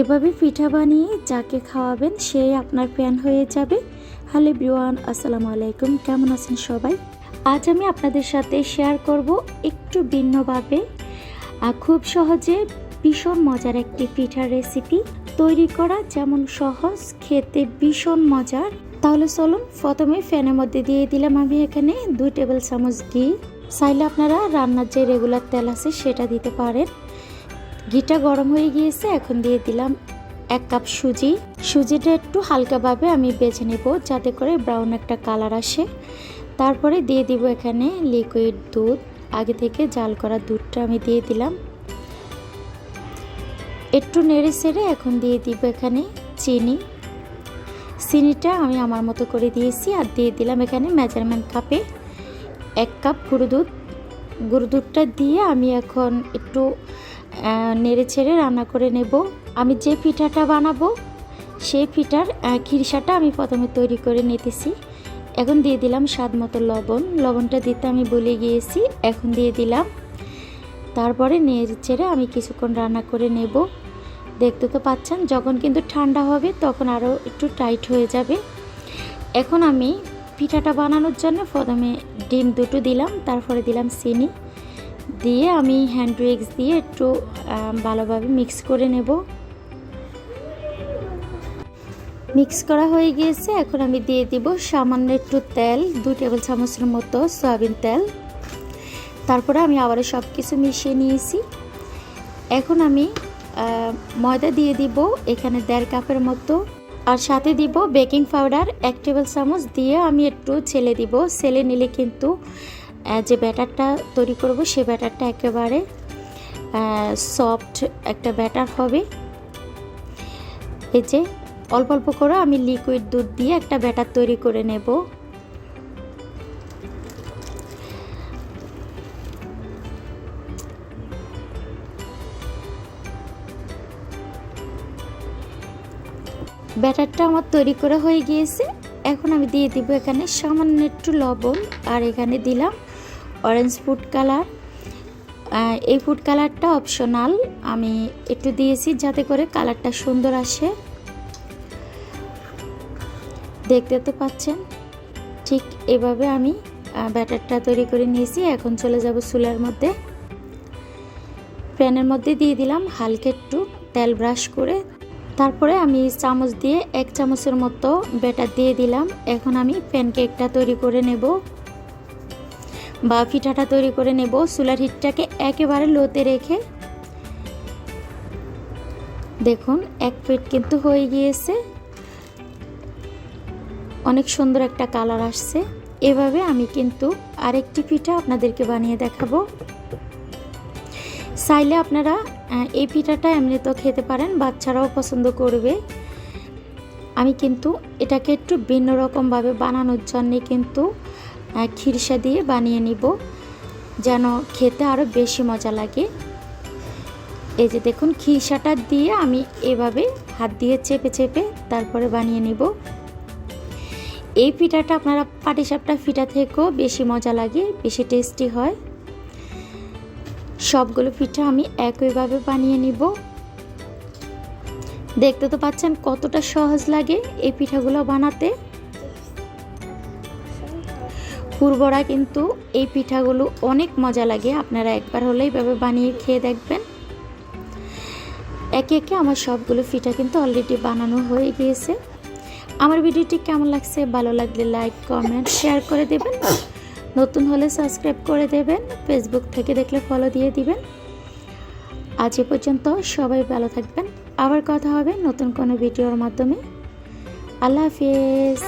এভাবে পিঠা বানিয়ে যাকে খাওয়াবেন সে আপনার ফ্যান হয়ে যাবে। হ্যালো এভরিওয়ান, আসসালামু আলাইকুম। কেমন আছেন সবাই? আজ আমি আপনাদের সাথে শেয়ার করব একটু ভিন্নভাবে খুব সহজে ভীষণ মজার একটি পিঠার রেসিপি তৈরি করা, যেমন সহজ, খেতে ভীষণ মজার। তাহলে চলুন, প্রথমে ফ্যানের মধ্যে দিয়ে দিলাম আমি এখানে 2 টেবিল চামচ ঘি। চাইলে আপনারা রান্নার যে রেগুলার তেল আছে সেটা দিতে পারেন। ঘিটা গরম হয়ে গিয়েছে, এখন দিয়ে দিলাম 1 কাপ সুজি। সুজিটা একটু হালকাভাবে আমি বেছে নেব যাতে করে ব্রাউন একটা কালার আসে। তারপরে দিয়ে দিব এখানে লিকুইড দুধ, আগে থেকে জাল করা দুধটা আমি দিয়ে দিলাম। একটু নেড়ে ছেড়ে এখন দিয়ে দিব এখানে চিনিটা আমি আমার মতো করে দিয়েছি। আর দিয়ে দিলাম এখানে মেজারমেন্ট কাপে 1 কাপ গুঁড়ো দুধটা দিয়ে আমি এখন একটু নেড়ে ছেড়ে রান্না করে নেব। আমি যে পিঠাটা বানাবো সেই পিঠার খিরসাটা আমি প্রথমে তৈরি করে নিতেছি। এখন দিয়ে দিলাম স্বাদ মতো লবণটা দিতে আমি ভুলে গিয়েছি, এখন দিয়ে দিলাম। তারপরে নেড়ে ছেড়ে আমি কিছুক্ষণ রান্না করে নেব। দেখতে তো পাচ্ছেন, যখন কিন্তু ঠান্ডা হবে তখন আরও একটু টাইট হয়ে যাবে। এখন আমি পিঠাটা বানানোর জন্য প্রথমে ডিম 2টো দিলাম, তারপরে দিলাম চিনি দিয়ে আমি হ্যান্ড উইক্স দিয়ে একটু ভালোভাবে মিক্স করে নেব। মিক্স করা হয়ে গিয়েছে, এখন আমি দিয়ে দিব সামান্য একটু তেল, 2 টেবিল চামচের মতো সয়াবিন তেল। তারপরে আমি আবারও সব কিছু মিশিয়ে নিয়েছি। এখন আমি ময়দা দিয়ে দিব এখানে 1.5 কাপের মতো, আর সাথে দিব বেকিং পাউডার 1 টেবিল চামচ দিয়ে আমি একটু ছেলে দিব। ছেলে নিলে কিন্তু যে ব্যাটারটা তৈরি করব সে ব্যাটারটা একেবারে সফট একটা ব্যাটার হবে। এই যে অল্প অল্প করে আমি লিকুইড দুধ দিয়ে একটা ব্যাটার তৈরি করে নেব। ব্যাটারটা আমার তৈরি করা হয়ে গিয়েছে। এখন আমি দিয়ে দিব এখানে সামান্য একটু লবণ, আর এখানে দিলাম অরেঞ্জ ফুড কালার। এই ফুড কালারটা অপশনাল, আমি একটু দিয়েছি যাতে করে কালারটা সুন্দর আসে। দেখতে তো পাচ্ছেন, ঠিক এভাবে আমি ব্যাটারটা তৈরি করে নিয়েছি। এখন চলে যাব চুলার মধ্যে। প্যানের মধ্যে দিয়ে দিলাম হালকা একটু তেল ব্রাশ করে, তারপরে আমি চামচ দিয়ে 1 চামচের মতো ব্যাটার দিয়ে দিলাম। এখন আমি প্যানকেকটা তৈরি করে নেব বা পিঠাটা তৈরি করে নেব। চুলার হিটটাকে একেবারে লোতে রেখে, দেখুন 1 প্লেট কিন্তু হয়ে গিয়েছে, অনেক সুন্দর একটা কালার আসছে। এভাবে আমি কিন্তু আরেকটি পিঠা আপনাদেরকে বানিয়ে দেখাবো। চাইলে আপনারা এই পিঠাটা এমনি তো খেতে পারেন, বাচ্চারাও পছন্দ করবে। আমি কিন্তু এটাকে একটু ভিন্ন রকমভাবে বানানোর জন্যে কিন্তু খিরসা দিয়ে বানিয়ে নিব, যেন খেতে আরও বেশি মজা লাগে। এই যে দেখুন, খিরসাটা দিয়ে আমি এভাবে হাত দিয়ে চেপে চেপে তারপরে বানিয়ে নিব। এই পিঠাটা আপনারা পাটিসাপটা পিঠা থেকেও বেশি মজা লাগে, বেশি টেস্টি হয়। সবগুলো পিঠা আমি একইভাবে বানিয়ে নিব। দেখতে তো পাচ্ছেন কতটা সহজ লাগে এই পিঠাগুলো বানাতে। পূর্বরা কিন্তু এই পিঠাগুলো অনেক মজা লাগে, আপনারা একবার হলে এইভাবে বানিয়ে খেয়ে দেখবেন। একে একে আমার সবগুলো পিঠা কিন্তু অলরেডি বানানো হয়ে গিয়েছে। আমার ভিডিওটি কেমন লাগছে, ভালো লাগলে লাইক, কমেন্ট, শেয়ার করে দেবেন। নতুন হলে সাবস্ক্রাইব করে দেবেন, ফেসবুক থেকে দেখলে ফলো দিয়ে দিবেন। আজ এ পর্যন্ত, সবাই ভালো থাকবেন। আবার কথা হবে নতুন কোনো ভিডিওর মাধ্যমে। আল্লাহ হাফেজ।